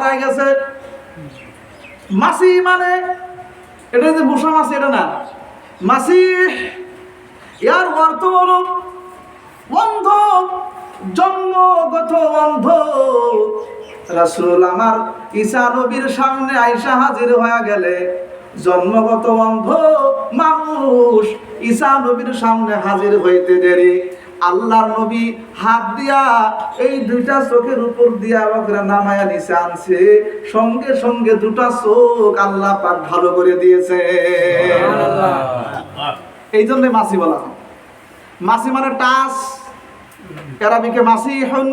হয়ে গেছে। মাসি মানে এটা যে মুসা মাসি এটা না, মাসি ইয়ার অর্থ হলো অন্ধ, জন্মগত অন্ধ। রাসূল আমার ঈসা নবীর সামনে আয়েশা হাজির হয়ে গেলে জন্মগত অন্ধ মানুষ ঈসা নবীর সামনে হাজির হইতে দেরি। আল্লাহর নবী হাত দিয়া এই দুইটা চোখের উপর দিয়া ওকে নামায়া নিচে আনছে, সঙ্গে সঙ্গে দুটা চোখ আল্লাহ পাক ভালো করে দিয়েছে। এই জন্য মাসি বলা হয়। মাসি মানে টাচ, আরবিকে মাসি এখন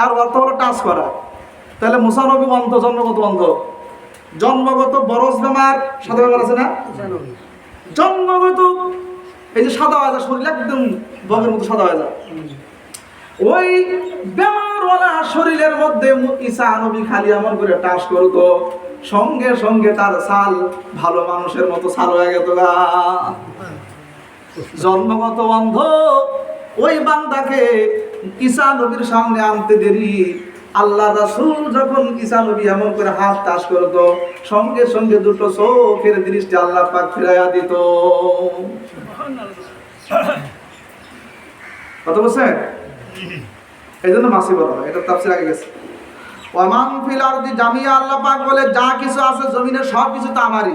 আর অর্থ হলো টাচ করা। তাহলে মুসা নবী অন্ধ, জন্মগত অন্ধ। জন্মগত বরজ বেমার, সাদা বেমার আছে না, জন্মগত এই যে সাদা হয়ে যায়, শরীর একদম বগের মতো সাদা হয়ে যায়। ওই বেমারওয়ালা শরীরের মধ্যে ঈসা নবী খালি এমন করে টাচ করতো, সঙ্গে সঙ্গে তার ছাল ভালো মানুষের মতো ছাল হয়ে গেত। জন্মগত অন্ধ ওই বান্দাকে ঈসা নবীর সামনে আনতে দেরি। আল্লাহ রাসূল যখন ঈসা নবী এমন করে হাত টাচ করতো, সঙ্গে সঙ্গে দুটো চোখের দৃষ্টি আল্লাহ পাক ফিরাইয়া দিত। কত বলছেন? এই জন্য মাসি বলা হয়। এটা তাফসীর আগে গেছে। ওয়া মান ফিল আরদি জামিয়া, আল্লাহ পাক বলে যা কিছু আছে জমিনের সব কিছু তো আমারই।